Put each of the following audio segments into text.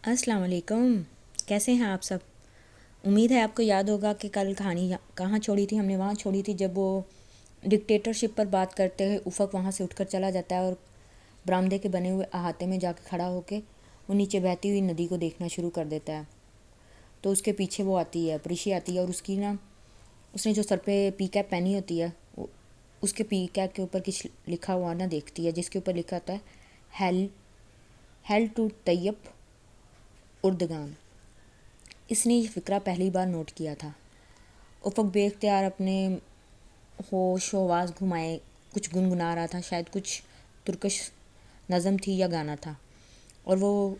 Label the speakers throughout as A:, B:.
A: السلام علیکم، کیسے ہیں آپ سب؟ امید ہے آپ کو یاد ہوگا کہ کل کہانی کہاں چھوڑی تھی. ہم نے وہاں چھوڑی تھی جب وہ ڈکٹیٹرشپ پر بات کرتے ہوئے افق وہاں سے اٹھ کر چلا جاتا ہے اور برآمدے کے بنے ہوئے احاطے میں جا کے کھڑا ہو کے وہ نیچے بہتی ہوئی ندی کو دیکھنا شروع کر دیتا ہے. تو اس کے پیچھے وہ آتی ہے، پریشی آتی ہے، اور اس نے جو سر پہ پی کیپ پہنی ہوتی ہے اس کے پی کیپ کے اوپر کچھ لکھا ہوا نہ دیکھتی ہے، جس کے اوپر لکھا ہوتا ہے ہیل ٹو طیب اردگان. اس نے یہ فقرہ پہلی بار نوٹ کیا تھا. افق بے اختیار اپنے ہوش و حواس گھمائے کچھ گنگنا رہا تھا، شاید کچھ ترکش نظم تھی یا گانا تھا، اور وہ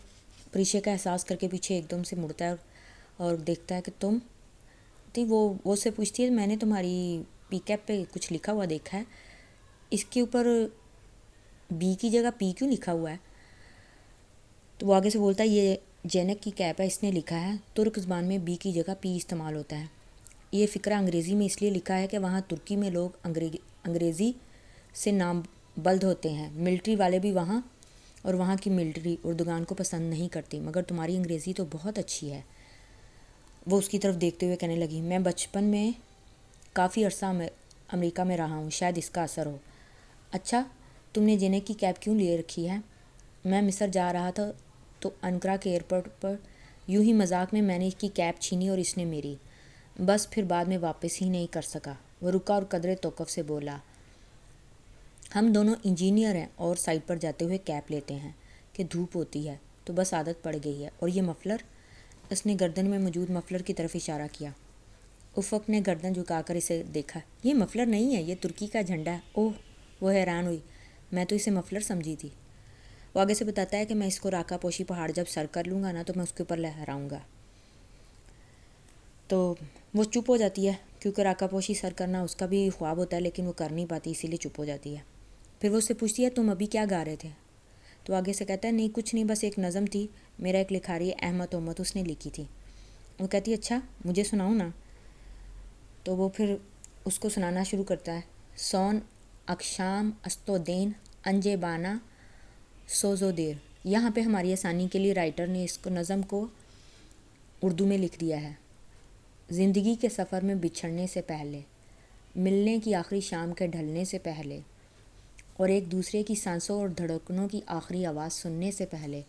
A: پریشے کا احساس کر کے پیچھے ایک دم سے مڑتا ہے اور دیکھتا ہے کہ تم تھی. وہ اس سے پوچھتی ہے میں نے تمہاری پی کیپ پہ کچھ لکھا ہوا دیکھا ہے، اس کے اوپر بی کی جگہ پی کیوں لکھا ہوا ہے؟ تو وہ آگے سے بولتا ہے یہ جینک کی کیپ ہے، اس نے لکھا ہے ترک زبان میں بی کی جگہ پی استعمال ہوتا ہے. یہ فقرہ انگریزی میں اس لیے لکھا ہے کہ وہاں ترکی میں لوگ انگریزی سے نام بلد ہوتے ہیں. ملٹری والے بھی وہاں، اور وہاں کی ملٹری اردگان کو پسند نہیں کرتی، مگر تمہاری انگریزی تو بہت اچھی ہے. وہ اس کی طرف دیکھتے ہوئے کہنے لگی میں بچپن میں کافی عرصہ امریکہ میں رہا ہوں، شاید اس کا اثر ہو. اچھا، تم نے جینک کی کیپ کیوں لے رکھی ہے؟ میں مصر جا رہا تھا تو انقرہ کے ایئرپورٹ پر یوں ہی مذاق میں نے اس کی کیپ چھینی اور اس نے میری. بس پھر بعد میں واپس ہی نہیں کر سکا. وہ رکا اور قدرے توقف سے بولا ہم دونوں انجینئر ہیں اور سائٹ پر جاتے ہوئے کیپ لیتے ہیں کہ دھوپ ہوتی ہے تو بس عادت پڑ گئی ہے. اور یہ مفلر؟ اس نے گردن میں موجود مفلر کی طرف اشارہ کیا. افق نے گردن جھکا کر اسے دیکھا. یہ مفلر نہیں ہے، یہ ترکی کا جھنڈا ہے. اوہ، وہ حیران ہوئی. میں تو اسے مفلر سمجھی تھی. وہ آگے سے بتاتا ہے کہ میں اس کو راکا پوشی پہاڑ جب سر کر لوں گا نا تو میں اس کے اوپر لہراؤں گا. تو وہ چپ ہو جاتی ہے کیونکہ راکا پوشی سر کرنا اس کا بھی خواب ہوتا ہے، لیکن وہ کر نہیں پاتی، اسی لیے چپ ہو جاتی ہے. پھر وہ اس سے پوچھتی ہے تم ابھی کیا گا رہے تھے؟ تو آگے سے کہتا ہے نہیں کچھ نہیں، بس ایک نظم تھی، میرا ایک لکھاری احمد امت اس نے لکھی تھی. وہ کہتی ہے اچھا مجھے سناؤ نا. تو وہ پھر اس کو سنانا شروع کرتا ہے. سون اکشام استو دین انجے بانا سوزو دیر. یہاں پہ ہماری آسانی کے لیے رائٹر نے اس کو نظم کو اردو میں لکھ دیا ہے. زندگی کے سفر میں بچھڑنے سے پہلے، ملنے کی آخری شام کے ڈھلنے سے پہلے، اور ایک دوسرے کی سانسوں اور دھڑکنوں کی آخری آواز سننے سے پہلے،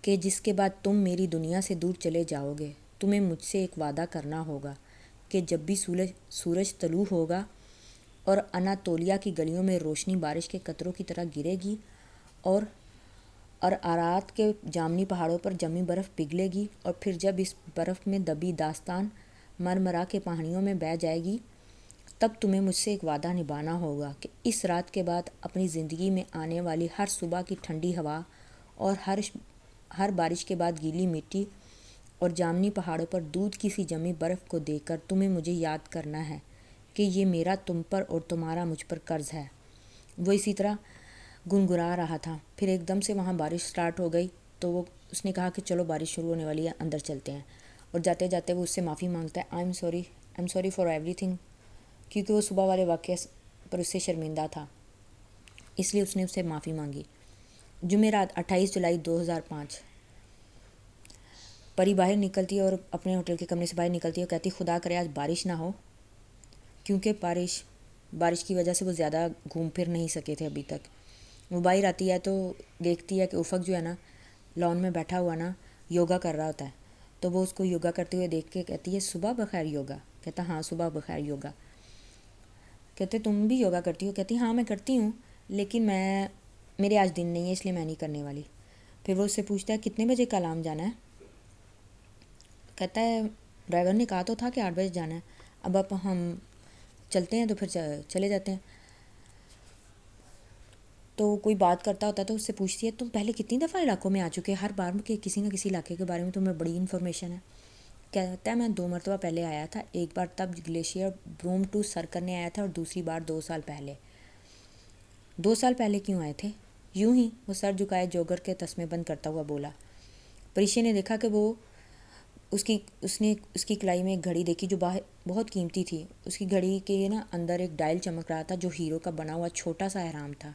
A: کہ جس کے بعد تم میری دنیا سے دور چلے جاؤ گے، تمہیں مجھ سے ایک وعدہ کرنا ہوگا کہ جب بھی سورج طلوع ہوگا اور اناتولیا کی گلیوں میں روشنی بارش کے قطروں کی طرح گرے گی اور ارارات کے جامنی پہاڑوں پر جمی برف پگھلے گی، اور پھر جب اس برف میں دبی داستان مرمرا کے پہاڑیوں میں بہہ جائے گی، تب تمہیں مجھ سے ایک وعدہ نبھانا ہوگا کہ اس رات کے بعد اپنی زندگی میں آنے والی ہر صبح کی ٹھنڈی ہوا اور ہر بارش کے بعد گیلی مٹی اور جامنی پہاڑوں پر دودھ کی سی جمی برف کو دیکھ کر تمہیں مجھے یاد کرنا ہے کہ یہ میرا تم پر اور تمہارا مجھ پر قرض ہے. وہ اسی طرح گنگنا رہا تھا. پھر ایک دم سے وہاں بارش سٹارٹ ہو گئی تو اس نے کہا کہ چلو بارش شروع ہونے والی ہے، اندر چلتے ہیں. اور جاتے جاتے وہ اس سے معافی مانگتا ہے. آئی am sorry for every thing. کیونکہ وہ صبح والے واقعے پر اس سے شرمندہ تھا، اس لیے اس نے اسے معافی مانگی. جمعرات 28 جولائی 2005. پری باہر نکلتی ہے اور اپنے ہوٹل کے کمرے سے باہر نکلتی ہے اور کہتی خدا کرے آج بارش نہ ہو، کیونکہ بارش کی وجہ سے وہ زیادہ گھوم پھر نہیں سکے تھے ابھی تک. وہ باہر آتی ہے تو دیکھتی ہے کہ افق جو ہے نا لان میں بیٹھا ہوا نا یوگا کر رہا ہوتا ہے. تو وہ اس کو یوگا کرتے ہوئے دیکھ کے کہتی ہے صبح بخیر یوگا. کہتا ہاں صبح بخیر یوگا. کہتے تم بھی یوگا کرتی ہو؟ کہتی ہاں میں کرتی ہوں، لیکن میرے آج دن نہیں ہے اس لیے میں نہیں کرنے والی. پھر وہ اس سے پوچھتا ہے کتنے بجے کلام جانا ہے؟ کہتا ہے ڈرائیور نے کہا تو تھا کہ 8 بجے جانا ہے. اب ہم چلتے ہیں تو پھر چلے جاتے ہیں. تو کوئی بات کرتا ہوتا ہے تو اس سے پوچھتی ہے تم پہلے کتنی دفعہ علاقوں میں آ چکے، ہر بار کہ کسی نہ کسی علاقے کے بارے میں تمہیں بڑی انفارمیشن ہے. کہتا ہے میں 2 مرتبہ پہلے آیا تھا، ایک بار تب گلیشیئر بروم ٹو سر کرنے آیا تھا اور دوسری بار 2 سال پہلے. 2 سال پہلے کیوں آئے تھے؟ یوں ہی. وہ سر جھکائے جوگر کے تسمے بند کرتا ہوا بولا. پریشے نے دیکھا کہ وہ اس نے اس کی کلائی میں ایک گھڑی دیکھی جو بہت قیمتی تھی. اس کی گھڑی کے نا اندر ایک ڈائل چمک رہا تھا جو ہیرو کا بنا ہوا چھوٹا سا احرام تھا.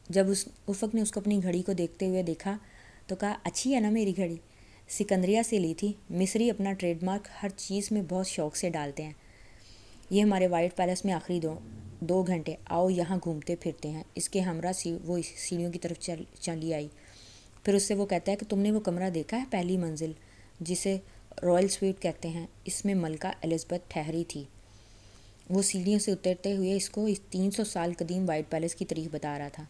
A: جب افق نے اس کو اپنی گھڑی کو دیکھتے ہوئے دیکھا تو کہا اچھی ہے نا میری گھڑی، سکندریہ سے لی تھی، مصری اپنا ٹریڈ مارک ہر چیز میں بہت شوق سے ڈالتے ہیں۔ یہ ہمارے وائٹ پیلس میں آخری دو گھنٹے، آؤ یہاں گھومتے پھرتے ہیں۔ اس کے ہمراہ وہ سیڑھیوں کی طرف چلی آئی۔ پھر اس سے وہ کہتا ہے کہ تم نے وہ کمرہ دیکھا ہے، پہلی منزل جسے رائل سویٹ کہتے ہیں، اس میں ملکہ الزبتھ ٹھہری تھی۔ وہ سیڑھیوں سے اترتے ہوئے اس کو 300 سال قدیم وائٹ پیلس کی تاریخ بتا رہا تھا۔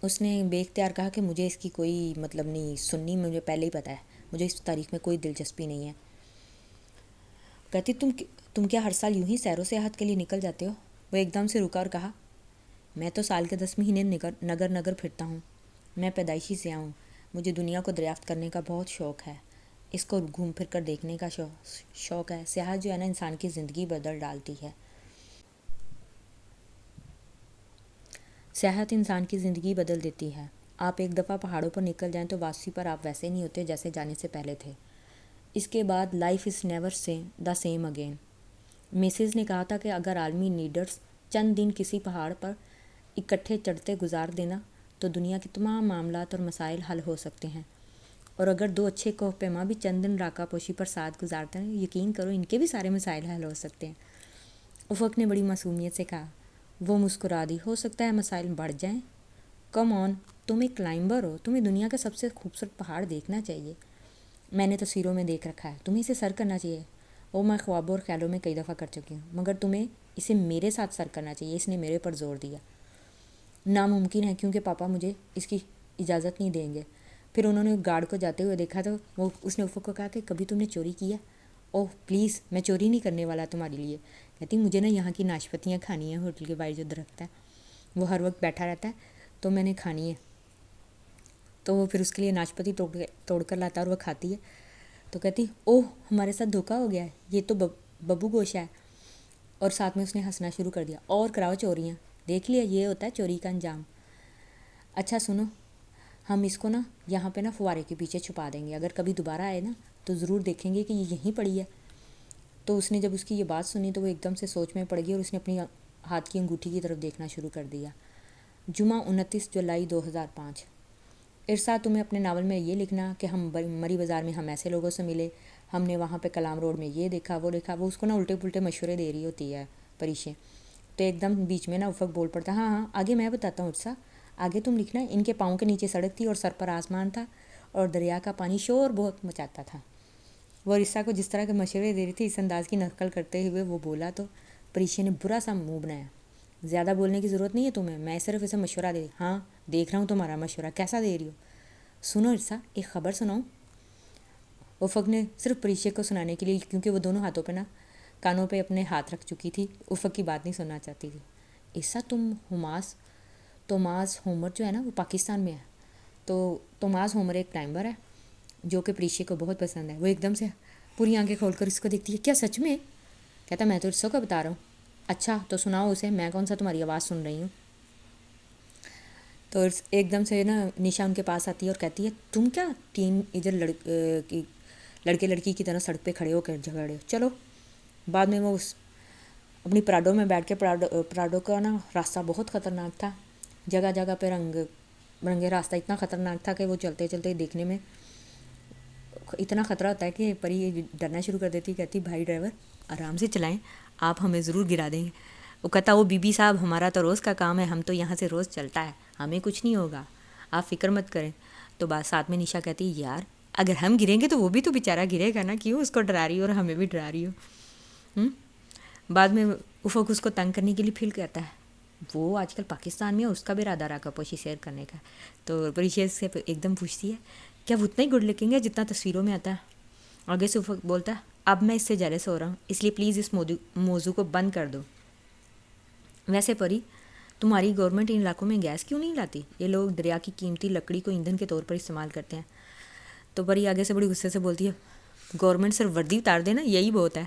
A: اس نے بے اختیار کہا کہ مجھے اس کی کوئی مطلب نہیں، سننی مجھے پہلے ہی پتہ ہے، مجھے اس تاریخ میں کوئی دلچسپی نہیں ہے۔ کہتی تم کیا ہر سال یوں ہی سیر و سیاحت کے لیے نکل جاتے ہو؟ وہ ایک دم سے رکا اور کہا میں تو سال کے 10 مہینے نگر پھرتا ہوں، میں پیدائشی سیاح ہوں، مجھے دنیا کو دریافت کرنے کا بہت شوق ہے، اس کو گھوم پھر کر دیکھنے کا شوق ہے۔ سیاحت جو ہے نا انسان کی زندگی بدل ڈالتی ہے، سیاحت انسان کی زندگی بدل دیتی ہے۔ آپ ایک دفعہ پہاڑوں پر نکل جائیں تو واپسی پر آپ ویسے نہیں ہوتے جیسے جانے سے پہلے تھے۔ اس کے بعد life is never the same again. Mrs نے کہا تھا کہ اگر عالمی لیڈرز چند دن کسی پہاڑ پر اکٹھے چڑھتے گزار دینا تو دنیا کے تمام معاملات اور مسائل حل ہو سکتے ہیں، اور اگر 2 اچھے کوہ پیما بھی چند دن راکا پوشی پر ساتھ گزارتے ہیں، یقین کرو ان کے بھی سارے مسائل حل ہو سکتے ہیں۔ افق نے بڑی معصومیت سے کہا۔ وہ مسکرا دی۔ ہو سکتا ہے مسائل بڑھ جائیں؟ کم آن، تم ایک کلائمبر ہو، تمہیں دنیا کا سب سے خوبصورت پہاڑ دیکھنا چاہیے۔ میں نے تصویروں میں دیکھ رکھا ہے، تمہیں اسے سر کرنا چاہیے۔ میں خوابوں اور خیالوں میں کئی دفعہ کر چکی ہوں، مگر تمہیں اسے میرے ساتھ سر کرنا چاہیے۔ اس نے میرے پر زور دیا۔ ناممکن ہے کیونکہ پاپا مجھے اس کی اجازت نہیں دیں گے۔ پھر انہوں نے گارڈ کو جاتے ہوئے دیکھا تو اس نے افق کو کہا کہ کبھی تم نے چوری کیا؟ اوہ پلیز، میں چوری نہیں کرنے والا تمہارے لیے۔ کہتی مجھے نا یہاں کی ناشپتیاں کھانی ہیں، ہوٹل کے باہر جو درخت ہے وہ ہر وقت بیٹھا رہتا ہے تو میں نے کھانی ہے۔ تو وہ پھر اس کے لیے ناشپتی توڑ کر لاتا ہے اور وہ کھاتی ہے۔ تو کہتی اوہ ہمارے ساتھ دھوکہ ہو گیا ہے، یہ تو ببو گوشہ ہے۔ اور ساتھ میں اس نے ہنسنا شروع کر دیا۔ اور کراؤ چوریاں، دیکھ لیا یہ ہوتا ہے چوری کا انجام۔ اچھا سنو، ہم اس کو نا یہاں پہ نا فوارے کے پیچھے چھپا دیں گے، اگر کبھی دوبارہ آئے نا تو ضرور دیکھیں گے کہ یہ یہیں پڑی ہے۔ تو اس نے جب اس کی یہ بات سنی تو وہ ایک دم سے سوچ میں پڑ گئی اور اس نے اپنی ہاتھ کی انگوٹھی کی طرف دیکھنا شروع کر دیا۔ جمعہ 29 جولائی 2005۔ ارسا تمہیں اپنے ناول میں یہ لکھنا کہ ہم مری بازار میں ہم ایسے لوگوں سے ملے، ہم نے وہاں پہ کلام روڈ میں یہ دیکھا وہ دیکھا۔ وہ اس کو نا الٹے پلٹے مشورے دے رہی ہوتی ہے پریشے۔ تو ایک دم بیچ میں نا افق بول پڑتا، ہاں آگے میں بتاتا ہوں ارسا، آگے تم لکھنا ان کے پاؤں کے نیچے سڑک تھی اور سر پر آسمان تھا اور دریا کا پانی شور بہت مچاتا تھا۔ وہ ارسا کو جس طرح کے مشورے دے رہی تھی اس انداز کی نقل کرتے ہوئے وہ بولا تو پریشے نے برا سا منہ بنایا۔ زیادہ بولنے کی ضرورت نہیں ہے تمہیں، میں صرف اسے مشورہ دے رہی۔ ہاں دیکھ رہا ہوں تمہارا مشورہ، کیسا دے رہی ہو؟ سنو ارسا، ایک خبر سناؤں؟ افق نے صرف پریشے کو سنانے کے لیے، کیونکہ وہ دونوں ہاتھوں پہ نا کانوں پہ اپنے ہاتھ رکھ چکی تھی، افق کی بات نہیں سننا چاہتی تھی۔ ارسا توماس ہومر جو ہے نا وہ پاکستان میں ہے۔ تو توماس ہومر ایک کلائمبر ہے جو کہ پریشے کو بہت پسند ہے۔ وہ ایک دم سے پوری آنکھیں کھول کر اس کو دیکھتی ہے۔ کیا سچ میں؟ کہتا میں تو ارسا کو بتا رہا ہوں۔ اچھا تو سناؤ اسے، میں کون سا تمہاری آواز سن رہی ہوں؟ تو ایک دم سے نا نشا ان کے پاس آتی ہے اور کہتی ہے تم کیا ٹین ایجر لڑکے لڑکی کی طرح سڑک پہ کھڑے ہو کر جھگڑے ہو، چلو۔ بعد میں وہ اپنی پراڈو میں بیٹھ کے پراڈو کا نا راستہ بہت خطرناک تھا، جگہ جگہ پہ برنگے راستہ اتنا خطرناک تھا کہ وہ چلتے چلتے دیکھنے میں اتنا خطرہ ہوتا ہے کہ پری ڈرنا شروع کر دیتی، کہتی بھائی ڈرائیور آرام سے چلائیں، آپ ہمیں ضرور گرا دیں گے۔ وہ کہتا وہ بی بی صاحب ہمارا تو روز کا کام ہے، ہم تو یہاں سے روز چلتا ہے، ہمیں کچھ نہیں ہوگا، آپ فکر مت کریں۔ تو بات ساتھ میں نشا کہتی یار اگر ہم گریں گے تو وہ بھی تو بیچارہ گرے گا نا، کیوں اس کو ڈرا رہی ہو اور ہمیں بھی ڈرا رہی ہو؟ بعد میں افق اس کو تنگ کرنے کے لیے پھر کہتا ہے وہ آج کل پاکستان میں اس کا بھی ارادہ رکھا پوشی سیر کرنے کا۔ تو پریشیس سے ایک دم پوچھتی ہے کیا وہ اتنا ہی گڈ لکنگ ہے جتنا تصویروں میں آتا ہے؟ آگے سے افق بولتا ہے اب میں اس سے جیلس ہو رہا ہوں، اس لیے پلیز اس موضوع کو بند کر دو۔ ویسے پری تمہاری گورنمنٹ ان علاقوں میں گیس کیوں نہیں لاتی؟ یہ لوگ دریا کی قیمتی لکڑی کو ایندھن کے طور پر استعمال کرتے ہیں۔ تو پری آگے سے بڑی غصے سے بولتی ہے گورنمنٹ صرف وردی اتار دے نا، یہی بہت ہے۔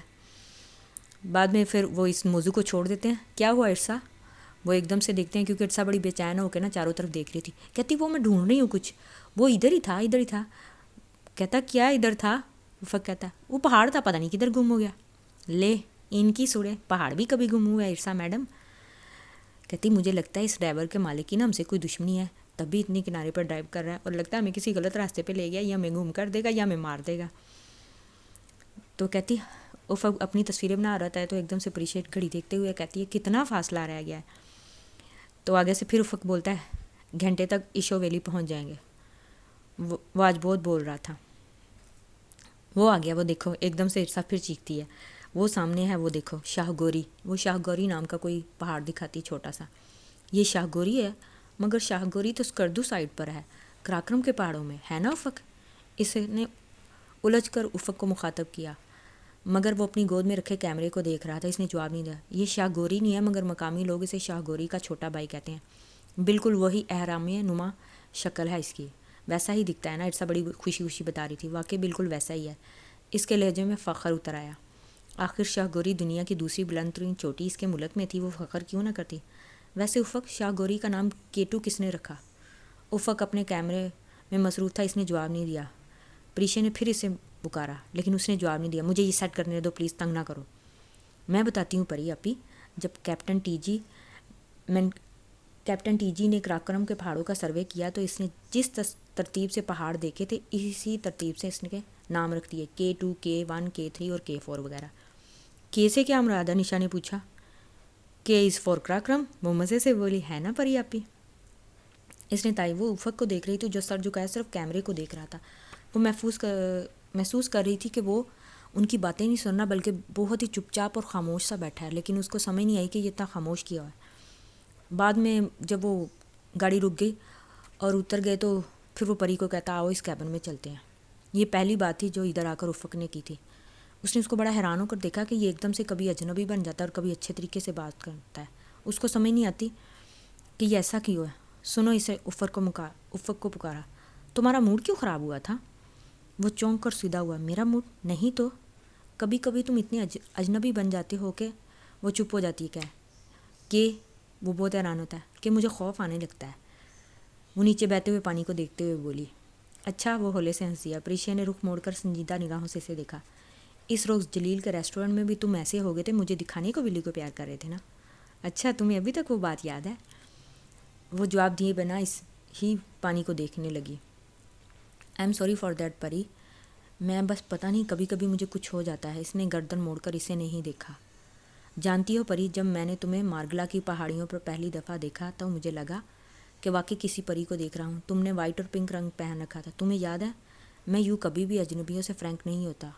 A: بعد میں پھر وہ اس موضوع کو چھوڑ دیتے ہیں۔ کیا ہوا ارسا؟ وہ ایک دم سے دیکھتے ہیں کیونکہ ارسا بڑی بے چین ہو کے نا چاروں طرف دیکھ رہی تھی۔ کہتی وہ میں ڈھونڈ رہی ہوں کچھ، وہ ادھر ہی تھا۔ کہتا کیا ادھر تھا؟ افق کہتا وہ پہاڑ تھا، پتہ نہیں کدھر گم ہو گیا۔ لے ان کی سڑے، پہاڑ بھی کبھی گم ہوا ہے ارسا میڈم۔ کہتی مجھے لگتا ہے اس ڈرائیور کے مالک کی نا ہم سے کوئی دشمنی ہے، تب بھی اتنی کنارے پر ڈرائیو کر رہا ہے اور لگتا ہے ہمیں کسی غلط راستے پہ لے گیا، یا ہمیں گم کر دے گا یا ہمیں مار دے گا. تو کہتی افق اپنی تصویریں بنا رہا تھا، تو ایک دم سے اپریشیٹ گھڑی دیکھتے ہوئے کہتی ہے کتنا فاصلہ رہ گیا ہے. تو آگے سے پھر افق بولتا ہے گھنٹے تک ایشو ویلی پہنچ جائیں گے. وہ آج بہت بول رہا تھا. وہ آ گیا، وہ دیکھو ایک دم سے ارسا پھر چیختی ہے. وہ سامنے ہے، وہ دیکھو شاہ گوری. وہ شاہ گوری نام کا کوئی پہاڑ دکھاتی چھوٹا سا. یہ شاہ گوری ہے، مگر شاہ گوری تو اسکردو سائڈ پر ہے، کراکرم کے پہاڑوں میں ہے نا افق. اس نے الجھ کر افق کو مخاطب کیا، مگر وہ اپنی گود میں رکھے کیمرے کو دیکھ رہا تھا. اس نے جواب نہیں دیا. یہ شاہ گوری نہیں ہے، مگر مقامی لوگ اسے شاہ گوری کا چھوٹا بھائی کہتے ہیں. بالکل وہی اہرامیہ نما شکل ہے اس کی، ویسا ہی دکھتا ہے نا. ارسا بڑی خوشی خوشی بتا رہی تھی. واقعی بالکل ویسا ہی ہے. اس کے لہجے میں فخر اتر آیا. آخر شاہ گوری دنیا کی دوسری بلند ترین چوٹی اس کے ملک میں تھی، وہ فخر کیوں نہ کرتی. ویسے افق، شاہ گوری کا نام کیٹو کس نے رکھا؟ افق اپنے کیمرے میں مصروف تھا. اس نے جواب نہیں دیا. پریشے نے پھر اسے پکارا، لیکن اس نے جواب نہیں دیا. مجھے یہ سیٹ کرنے دو پلیز، تنگ نہ کرو. میں بتاتی ہوں پری اپی. جب کیپٹن ٹی جی نے کراکرم کے پہاڑوں کا سروے کیا تو اس نے جس ترتیب سے پہاڑ دیکھے تھے اسی ترتیب سے اس نے نام رکھ دیے، K2 K1 K3 اور K4 وغیرہ. کے سے کیا مراد ہے؟ نشا نے پوچھا. K is for Karakoram. وہ مزے سے بولی. ہے نا پری اپی. اس نے تائی. وہ افق کو دیکھ رہی تھی جو سر جھکائے صرف کیمرے کو دیکھ رہا تھا. وہ محسوس کر رہی تھی کہ وہ ان کی باتیں نہیں سننا، بلکہ بہت ہی چپ چاپ اور خاموش سا بیٹھا ہے. لیکن اس کو سمجھ نہیں آئی کہ یہ اتنا خاموش کیا ہے. بعد میں جب وہ گاڑی رک گئی اور اتر گئے تو پھر وہ پری کو کہتا آؤ اس کیبن میں چلتے ہیں. یہ پہلی بات تھی جو ادھر آ کر افق نے کی تھی. اس نے اس کو بڑا حیران ہو کر دیکھا کہ یہ ایک دم سے کبھی اجنبی بن جاتا ہے اور کبھی اچھے طریقے سے بات کرتا ہے. اس کو سمجھ نہیں آتی کہ یہ ایسا کیوں ہے. سنو اسے. افق کو پکارا. تمہارا موڈ کیوں خراب ہوا تھا؟ وہ چونک کر سیدھا ہوا. میرا موڈ نہیں تو کبھی کبھی تم اتنے اجنبی بن جاتے ہو کہ وہ چپ ہو جاتی ہے. کہ وہ بہت حیران ہوتا ہے کہ مجھے خوف آنے لگتا ہے. وہ نیچے بہتے ہوئے پانی کو دیکھتے ہوئے بولی. اچھا. وہ ہولے سے ہنس دیا. پریشیا نے رخ موڑ کر سنجیدہ نگاہوں سے اسے دیکھا. اس روز جلیل کے ریسٹورنٹ میں بھی تم ایسے ہو گئے تھے، مجھے دکھانے کو بلی کو پیار کر رہے تھے نا. اچھا، تمہیں ابھی تک وہ بات یاد ہے؟ وہ جواب دیے بنا اس ہی پانی کو دیکھنے لگی. I am sorry for that Pari. میں بس پتہ نہیں کبھی کبھی مجھے کچھ ہو جاتا ہے. اس نے گردن موڑ کر اسے نہیں دیکھا. جانتی ہو پری، جب میں نے تمہیں مارگلا کی پہاڑیوں پر پہلی دفعہ دیکھا تو مجھے لگا کہ واقعی کسی پری کو دیکھ رہا ہوں. تم نے وائٹ اور پنک رنگ پہن رکھا تھا، تمہیں یاد ہے؟ میں یوں کبھی بھی اجنبیوں سے فرینک نہیں ہوتا.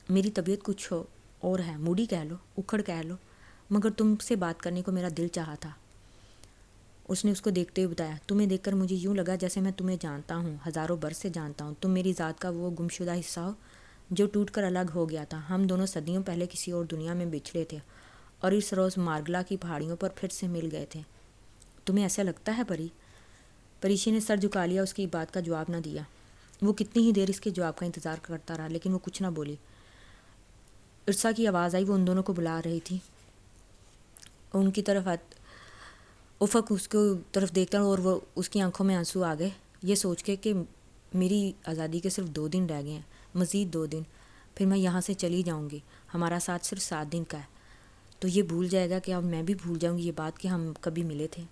A: میری طبیعت کچھ اور ہے، موڈی کہہ لو، اکھڑ کہہ لو، مگر تم سے بات کرنے کو میرا دل چاہا تھا. اس نے اس کو دیکھتے ہوئے بتایا. تمہیں دیکھ کر مجھے یوں لگا جیسے میں تمہیں جانتا ہوں، ہزاروں برس سے جانتا ہوں. تم میری ذات کا وہ گمشدہ حصہ ہو جو ٹوٹ کر الگ ہو گیا تھا. ہم دونوں صدیوں پہلے کسی اور دنیا میں بچھڑے تھے اور اس روز مارگلا کی پہاڑیوں پر پھر سے مل گئے تھے. تمہیں ایسا لگتا ہے پری؟ پریشی نے سر جھکا لیا. اس کی بات کا جواب نہ دیا. وہ کتنی ہی دیر اس کے جواب کا انتظار کرتا رہا، لیکن وہ کچھ نہ بولی. ارسا کی آواز آئی. وہ ان دونوں کو بلا رہی تھی. ان کی طرف افق اس کو طرف دیکھتا اور وہ اس کی آنکھوں میں آنسو آ گئے، یہ سوچ کے کہ میری آزادی کے صرف 2 دن رہ گئے ہیں، مزید 2 دن، پھر میں یہاں سے چلی جاؤں گی. ہمارا ساتھ صرف 7 دن کا ہے. تو یہ بھول جائے گا کہ اب میں بھی بھول جاؤں گی یہ بات کہ ہم کبھی ملے تھے.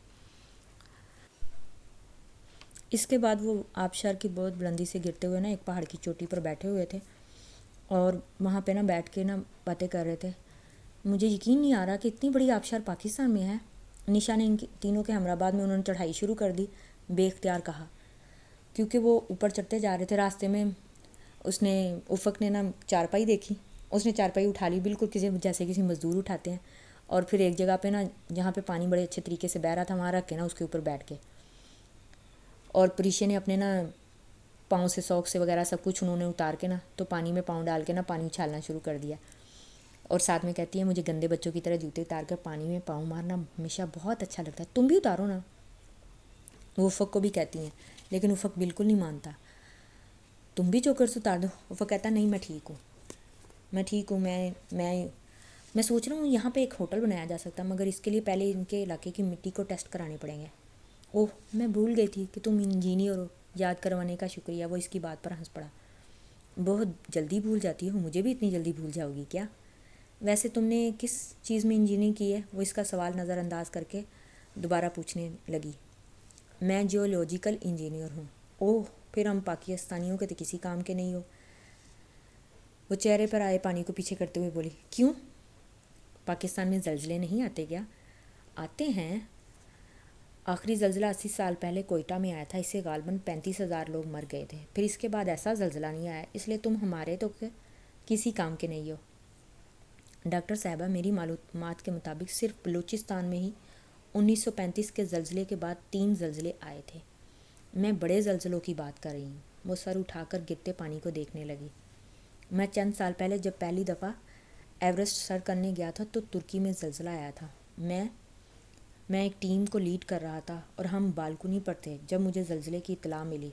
A: اس کے بعد وہ آبشار کی بہت بلندی سے گرتے ہوئے نا ایک پہاڑ کی چوٹی پر بیٹھے ہوئے تھے اور وہاں پہ نا بیٹھ کے نا باتیں کر رہے تھے. مجھے یقین نہیں آ رہا کہ اتنی بڑی آبشار پاکستان میں ہے. نشا نے ان تینوں کے ہمراہ میں انہوں نے چڑھائی شروع کر دی، بے اختیار کہا، کیونکہ وہ اوپر چڑھتے جا رہے تھے. راستے میں افق نے نا چارپائی دیکھی. اس نے چارپائی اٹھا لی، بالکل جیسے کسی مزدور اٹھاتے ہیں، اور پھر ایک جگہ پہ نا جہاں پہ پانی بڑے اچھے طریقے سے بہہ رہا تھا وہاں رکھ کے نا اس کے اوپر بیٹھ کے، اور پریشے نے اپنے نا پاؤں سے سوکس سے وغیرہ سب کچھ انہوں نے اتار کے نا تو پانی میں پاؤں ڈال کے نا پانی اچھالنا شروع کر دیا. اور ساتھ میں کہتی ہے مجھے گندے بچوں کی طرح جوتے اتار کر پانی میں پاؤں مارنا ہمیشہ بہت اچھا لگتا ہے، تم بھی اتارو نا. وہ افق کو بھی کہتی ہیں، لیکن افق بالکل نہیں مانتا. تم بھی چوکر اتار دو. افق کہتا نہیں میں ٹھیک ہوں، میں ٹھیک ہوں. میں سوچ رہا ہوں یہاں پہ ایک ہوٹل بنایا جا سکتا، مگر اس کے لیے پہلے ان کے علاقے کی مٹی کو ٹیسٹ کرانے پڑیں گے. اوہ میں بھول گئی تھی کہ تم انجینئر ہو، یاد کروانے کا شکریہ. وہ اس کی بات پر ہنس پڑا. بہت جلدی بھول جاتی ہو، مجھے بھی اتنی جلدی بھول جاؤ گی کیا؟ ویسے تم نے کس چیز میں انجینئرنگ کی ہے؟ وہ اس کا سوال نظر انداز کر کے دوبارہ پوچھنے لگی. میں جیولوجیکل انجینئر ہوں۔ اوہ، پھر ہم پاکستانیوں کے تو کسی کام کے نہیں ہو۔ وہ چہرے پر آئے پانی کو پیچھے کرتے ہوئے بولی، کیوں؟ پاکستان میں زلزلے نہیں آتے کیا؟ آتے ہیں۔ آخری زلزلہ 80 سال پہلے کوئٹہ میں آیا تھا، اس سے غالباً 35,000 لوگ مر گئے تھے۔ پھر اس کے بعد ایسا زلزلہ نہیں آیا، اس لیے تم ہمارے تو کسی کام کے نہیں ہو۔ ڈاکٹر صاحبہ، میری معلومات کے مطابق صرف بلوچستان میں ہی 1935 کے زلزلے کے بعد 3 زلزلے آئے تھے۔ میں بڑے زلزلوں کی بات کر رہی ہوں۔ وہ سر اٹھا کر گرتے پانی کو دیکھنے لگی۔ میں چند سال پہلے جب پہلی دفعہ ایورسٹ سر کرنے گیا تھا تو ترکی میں زلزلہ آیا تھا۔ میں ایک ٹیم کو لیڈ کر رہا تھا اور ہم بالکنی پر تھے جب مجھے زلزلے کی اطلاع ملی۔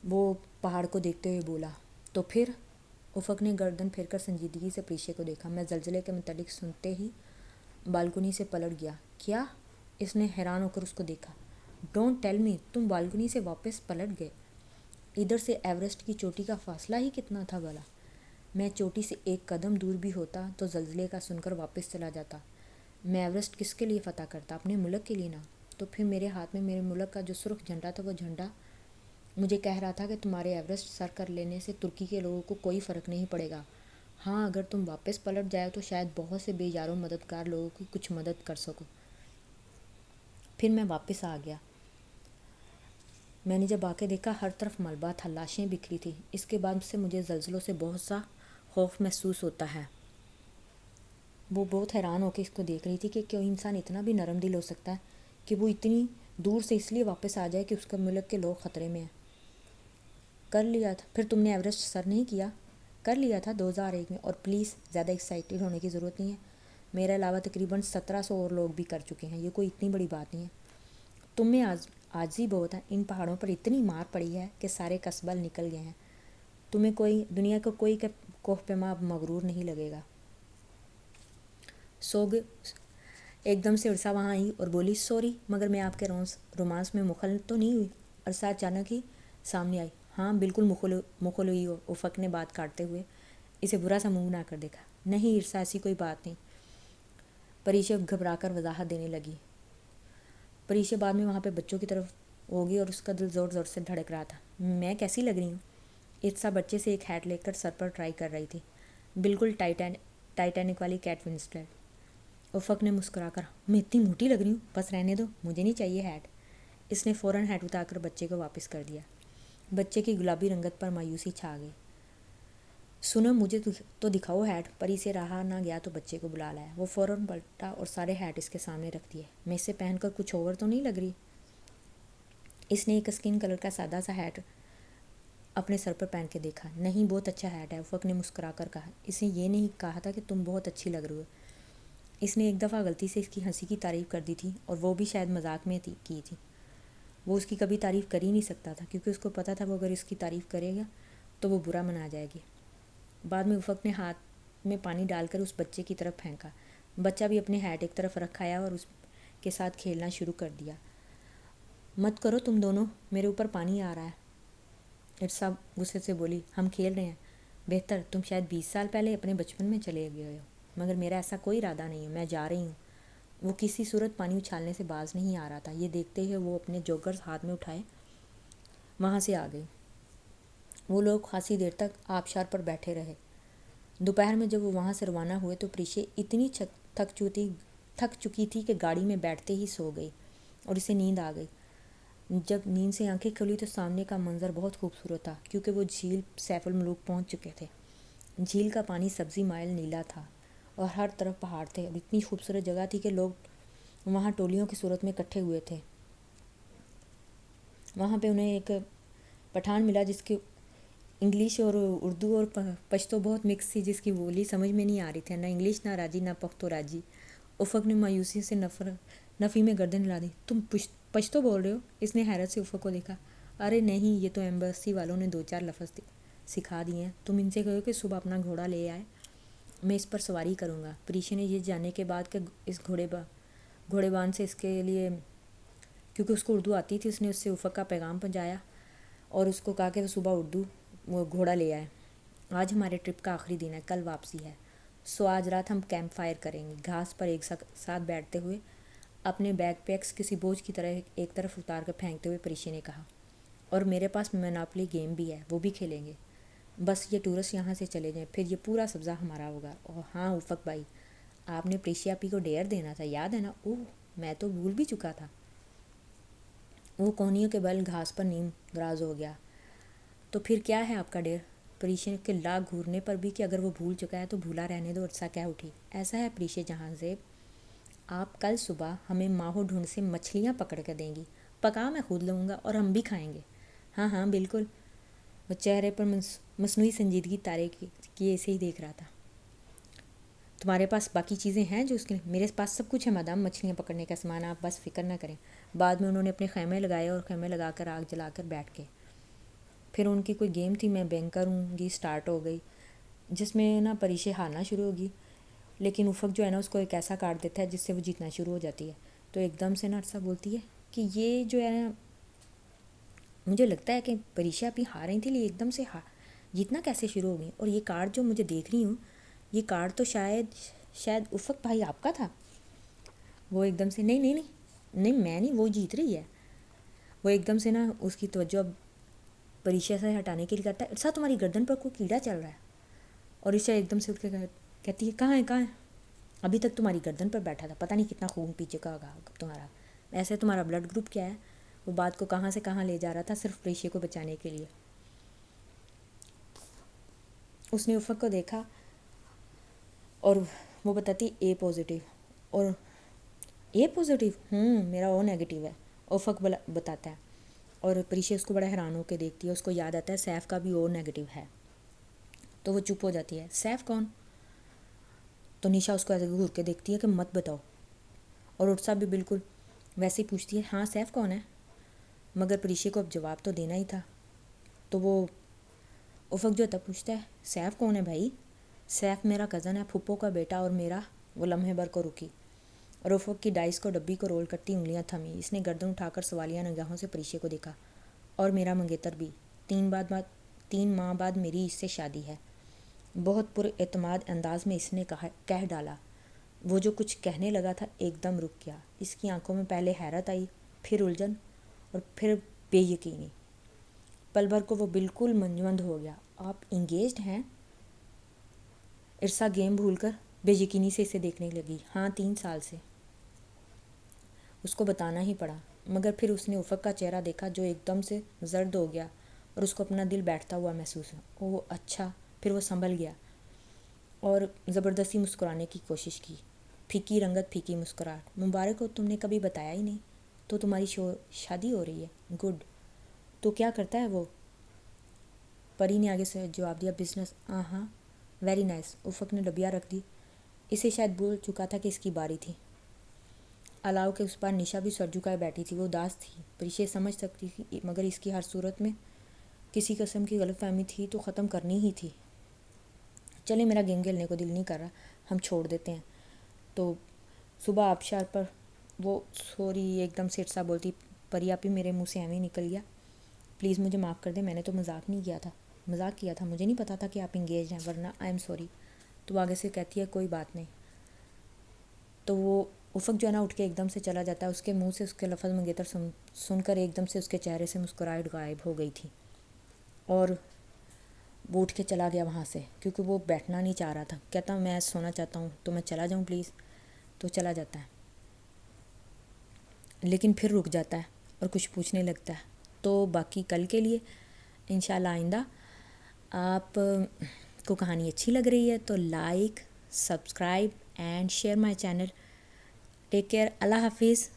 A: وہ پہاڑ کو دیکھتے ہوئے بولا، تو پھر؟ افق نے گردن پھیر کر سنجیدگی سے پریشے کو دیکھا۔ میں زلزلے کے متعلق سنتے ہی بالکنی سے پلٹ گیا۔ کیا؟ اس نے حیران ہو کر اس کو دیکھا۔ ڈونٹ ٹیل می، تم بالکنی سے واپس پلٹ گئے؟ ادھر سے ایورسٹ کی چوٹی کا فاصلہ ہی کتنا تھا بھلا؟ میں چوٹی سے ایک قدم دور بھی ہوتا تو زلزلے کا سن کر واپس چلا جاتا۔ میں ایورسٹ کس کے لیے فتح کرتا؟ اپنے ملک کے لیے نا۔ تو پھر میرے ہاتھ میں میرے ملک کا جو سرخ جھنڈا تھا، وہ جھنڈا مجھے کہہ رہا تھا کہ تمہارے ایورسٹ سر کر لینے سے ترکی کے لوگوں کو کوئی فرق نہیں پڑے گا۔ ہاں، اگر تم واپس پلٹ جائے تو شاید بہت سے بے یارو مددگار لوگوں کی کچھ مدد کر سکو۔ پھر میں واپس آ گیا۔ میں نے جب آ کے دیکھا ہر طرف ملبہ تھا، لاشیں بکھری تھیں۔ اس کے بعد سے مجھے زلزلوں سے بہت سا خوف محسوس ہوتا ہے۔ وہ بہت حیران ہو کے اس کو دیکھ رہی تھی کہ کوئی انسان اتنا بھی نرم دل ہو سکتا ہے کہ وہ اتنی دور سے اس لیے واپس آ جائے کہ اس کے ملک کے لوگ خطرے میں ہیں۔ کر لیا تھا؟ پھر تم نے ایورسٹ سر نہیں کیا؟ کر لیا تھا 2001 میں، اور پلیز زیادہ ایکسائٹیڈ ہونے کی ضرورت نہیں ہے۔ میرے علاوہ تقریباً 1700 اور لوگ بھی کر چکے ہیں، یہ کوئی اتنی بڑی بات نہیں ہے۔ تم میں عاجزی بہت ہے۔ ان پہاڑوں پر اتنی مار پڑی ہے کہ سارے قصبہ نکل گئے ہیں۔ تمہیں دنیا کو کوئی کوہ پیما اب مغرور نہیں لگے گا۔ ایک دم سے ارسا وہاں آئی اور بولی، سوری، مگر میں آپ کے رومانس میں مخل تو نہیں ہوئی؟ ارسا اچانک ہی سامنے آئی۔ ہاں بالکل مخل ہوئی ہو، افق نے بات کاٹتے ہوئے اسے برا سا منہ بنا کر دیکھا۔ نہیں ارسا، ایسی کوئی بات نہیں، پریشے گھبرا کر وضاحت دینے لگی۔ پریشے بعد میں وہاں پہ بچوں کی طرف ہوگی اور اس کا دل زور زور سے دھڑک رہا تھا۔ میں کیسی لگ رہی ہوں؟ ارسا بچے سے ایک ہیٹ لے کر سر پر ٹرائی کر رہی تھی۔ بالکل ٹائٹینک والی کیٹ ونسلیٹ۔ افق نے مسکرا کر، میں اتنی موٹی لگ رہی ہوں؟ بس رہنے دو، مجھے نہیں چاہیے ہیٹ۔ اس نے فوراً ہیٹ اتار کر بچے کو واپس کر دیا۔ بچے کی گلابی رنگت پر مایوسی چھا گئی۔ سنو، مجھے تو دکھاؤ ہیٹ۔ پری سے رہا نہ گیا تو بچے کو بلا لایا۔ وہ فوراً پلٹا اور سارے ہیٹ اس کے سامنے رکھ دیے۔ میں اسے پہن کر کچھ اوور تو نہیں لگ رہی؟ اس نے ایک اسکن کلر کا سادہ سا ہیٹ اپنے سر پر پہن کے دیکھا۔ نہیں، بہت اچھا ہیٹ ہے، افق نے مسکرا کر کہا۔ اس نے یہ نہیں کہا تھا کہ تم بہت اچھی لگ رہی ہو۔ اس نے ایک دفعہ غلطی سے اس کی ہنسی کی تعریف کر دی تھی، اور وہ بھی شاید مذاق میں کی تھی۔ وہ اس کی کبھی تعریف کر ہی نہیں سکتا تھا، کیونکہ اس کو پتہ تھا وہ اگر اس کی تعریف کرے گا تو وہ برا منا جائے گی۔ بعد میں افق نے ہاتھ میں پانی ڈال کر اس بچے کی طرف پھینکا۔ بچہ بھی اپنے ہیٹ ایک طرف رکھایا اور اس کے ساتھ کھیلنا شروع کر دیا۔ مت کرو تم دونوں، میرے اوپر پانی آ رہا ہے، ارسا غصے سے بولی۔ ہم کھیل رہے ہیں۔ بہتر، تم شاید 20 سال پہلے اپنے بچپن میں چلے گئے ہو، مگر میرا ایسا کوئی ارادہ نہیں ہے، میں جا رہی ہوں۔ وہ کسی صورت پانی اچھالنے سے باز نہیں آ رہا تھا۔ یہ دیکھتے ہوئے وہ اپنے جوگرز ہاتھ میں اٹھائے وہاں سے آ گئی۔ وہ لوگ خاصی دیر تک آبشار پر بیٹھے رہے۔ دوپہر میں جب وہ وہاں سے روانہ ہوئے تو پریشے اتنی تھک چکی تھی کہ گاڑی میں بیٹھتے ہی سو گئی اور اسے نیند آ گئی۔ جب نیند سے آنکھیں کھلی تو سامنے کا منظر بہت خوبصورت تھا، کیونکہ وہ جھیل سیف الملوک پہنچ چکے تھے۔ جھیل کا پانی سبزی مائل نیلا تھا اور ہر طرف پہاڑ تھے، اور اتنی خوبصورت جگہ تھی کہ لوگ وہاں ٹولیوں کی صورت میں اکٹھے ہوئے تھے۔ وہاں پہ انہیں ایک پٹھان ملا جس کی انگلش اور اردو اور پشتو بہت مکس تھی، جس کی بولی سمجھ میں نہیں آ رہی تھی، نہ انگلش نہ راجی نہ پختو راجی۔ افق نے مایوسی سے نفی میں گردن ہلا دی۔ تم پشتو بول رہے ہو؟ اس نے حیرت سے افق کو دیکھا۔ ارے نہیں، یہ تو ایمبیسی والوں نے 2-4 لفظ سکھا دیے ہیں۔ تم ان سے کہو کہ صبح اپنا گھوڑا لے آئے، میں اس پر سواری کروں گا۔ پریشے نے یہ جاننے کے بعد کہ اس گھوڑے بان سے اس کے لیے، کیونکہ اس کو اردو آتی تھی، اس نے اس سے افق کا پیغام پہنچایا اور اس کو کہا کہ وہ صبح وہ گھوڑا لے آئے۔ آج ہمارے ٹرپ کا آخری دن ہے، کل واپسی ہے، سو آج رات ہم کیمپ فائر کریں گے، گھاس پر ایک ساتھ بیٹھتے ہوئے اپنے بیگ پیکس کسی بوجھ کی طرح ایک طرف اتار کر پھینکتے ہوئے پریشی نے کہا، اور میرے پاس مونوپولی گیم بھی ہے، وہ بھی کھیلیں گے، بس یہ ٹورسٹ یہاں سے چلے جائیں، پھر یہ پورا سبزہ ہمارا ہوگا۔ اور ہاں افق بھائی، آپ نے پریشیا پی کو ڈیئر دینا تھا، یاد ہے نا؟ اوہ میں تو بھول بھی چکا تھا۔ وہ کونیوں کے بل گھاس پر نیم گراز ہو گیا۔ تو پھر کیا ہے آپ کا ڈیئر؟ پریشیا کے لاکھ گھورنے پر بھی کہ اگر وہ بھول چکا ہے تو بھولا رہنے دو، عرصہ کیا اٹھی۔ ایسا ہے پریشیا جہاں زیب، آپ کل صبح ہمیں ماہو ڈھونڈ سے مچھلیاں پکڑ کر دیں گی، پکا میں خود لوں گا اور ہم بھی کھائیں گے۔ ہاں ہاں بالکل۔ وہ چہرے پر مصنوعی سنجیدگی تارے کیے ایسے ہی دیکھ رہا تھا۔ تمہارے پاس باقی چیزیں ہیں جو اس کے؟ میرے پاس سب کچھ ہے مدام، مچھلیاں پکڑنے کا سامان، آپ بس فکر نہ کریں۔ بعد میں انہوں نے اپنے خیمے لگائے اور خیمے لگا کر آگ جلا کر بیٹھ گئے۔ پھر ان کی کوئی گیم تھی، میں بینکر ہوں گی، سٹارٹ ہو گئی، جس میں نا پریشے ہارنا شروع ہوگی، لیکن افق جو ہے نا اس کو ایک ایسا کارڈ دیتا ہے جس سے وہ جیتنا شروع ہو جاتی ہے۔ تو ایک دم سے نا عرصہ بولتی ہے کہ یہ جو ہے نا، مجھے لگتا ہے کہ پریشا ابھی ہار رہی تھی، لیکن ایک دم سے جیتنا کیسے شروع ہو گئی، اور یہ کارڈ جو مجھے دیکھ رہی ہوں، یہ کارڈ تو شاید افق بھائی آپ کا تھا۔ وہ ایک دم سے نہیں نہیں نہیں نہیں میں نہیں، وہ جیت رہی ہے۔ وہ ایک دم سے نا اس کی توجہ پریشا سے ہٹانے کے لیے کرتا ہے، عرصہ تمہاری گردن پر کوئی کیڑا چل رہا ہے، اور عرصہ ایک دم سے اٹھ کے کہتی ہے کہاں ہے کہاں ہے؟ ابھی تک تمہاری گردن پر بیٹھا تھا، پتہ نہیں کتنا خون پی چکا ہوگا تمہارا، ایسے تمہارا بلڈ گروپ کیا ہے؟ وہ بات کو کہاں سے کہاں لے جا رہا تھا صرف پریشے کو بچانے کے لیے۔ اس نے افق کو دیکھا اور وہ بتاتی اے پازیٹیو، اور اے پازیٹیو میرا او نیگیٹیو ہے، افق بتاتا ہے، اور پریشا اس کو بڑا حیران ہو کے دیکھتی ہے، اس کو یاد آتا ہے سیف کا بھی او نیگیٹیو ہے، تو وہ چپ ہو جاتی ہے۔ سیف کون؟ تو نشا اس کو ایسے گھور کے دیکھتی ہے کہ مت بتاؤ، اور ارسا بھی بالکل ویسے ہی پوچھتی ہے ہاں سیف کون ہے؟ مگر پریشا کو اب جواب تو دینا ہی تھا، تو وہ افق جو تھا پوچھتا ہے سیف کون ہے بھائی؟ سیف میرا کزن ہے، پھپھو کا بیٹا اور میرا۔ وہ لمحے بھر کو رکی اور افق کی ڈائس کو ڈبی کو رول کرتی انگلیاں تھمی، اس نے گردن اٹھا کر سوالیہ نگاہوں سے پریشا کو دیکھا۔ اور میرا منگیتر بھی، 3 ماہ بعد میری اس سے شادی ہے، بہت پر اعتماد انداز میں اس نے کہہ ڈالا۔ وہ جو کچھ کہنے لگا تھا ایک دم رک گیا، اس کی آنکھوں میں پہلے حیرت آئی، پھر الجھن، اور پھر بے یقینی۔ پل بھر کو وہ بالکل منجمد ہو گیا۔ آپ انگیجڈ ہیں؟ عرصہ گیم بھول کر بے یقینی سے اسے دیکھنے لگی۔ ہاں 3 سال سے۔ اس کو بتانا ہی پڑا، مگر پھر اس نے افق کا چہرہ دیکھا جو ایک دم سے زرد ہو گیا، اور اس کو اپنا دل بیٹھتا ہوا محسوس ہوا۔ اوہ اچھا۔ پھر وہ سنبھل گیا اور زبردستی مسکرانے کی کوشش کی، پھیکی رنگت پھیکی مسکراہٹ۔ مبارک ہو، تم نے کبھی بتایا ہی نہیں۔ تو تمہاری شادی ہو رہی ہے؟ گڈ۔ تو کیا کرتا ہے وہ؟ پری نے آگے سے جواب دیا، بزنس۔ ہاں ویری نائس۔ افق نے ڈبیا رکھ دی، اسے شاید بھول چکا تھا کہ اس کی باری تھی۔ الاؤ کے اس پار نشا بھی سر جھکائے بیٹھی تھی، وہ اداس تھی، پریشا سمجھ سکتی تھی، مگر اس کی ہر صورت میں کسی قسم کی غلط فہمی تھی تو ختم کرنی ہی تھی۔ چلے میرا گیم کھیلنے کو دل نہیں کر رہا، ہم چھوڑ دیتے ہیں۔ تو صبح آبشار پر وہ سوری ایک دم سے عرصہ بولتی، پری آپ ہی میرے منہ سے ایویں نکل گیا، پلیز مجھے معاف کر دیں، میں نے تو مذاق نہیں کیا تھا، مذاق کیا تھا، مجھے نہیں پتا تھا کہ آپ انگیج ہیں، ورنہ آئی ایم سوری۔ تو آگے سے کہتی ہے کوئی بات نہیں۔ تو وہ افق جو ہے نا اٹھ کے ایک دم سے چلا جاتا ہے، اس کے منہ سے اس کے لفظ منگیتر سن کر ایک دم سے اس کے چہرے سے مسکراہٹ غائب ہو گئی تھی، اور وہ اٹھ کے چلا گیا وہاں سے، کیونکہ وہ بیٹھنا نہیں چاہ رہا تھا۔ کہتا میں سونا چاہتا ہوں، تو میں چلا جاؤں پلیز؟ تو چلا جاتا ہے، لیکن پھر رک جاتا ہے اور کچھ پوچھنے لگتا ہے۔ تو باقی کل کے لیے انشاءاللہ آئندہ آپ کو کہانی اچھی لگ رہی ہے تو like, subscribe and share my channel. Take care, اللہ حافظ۔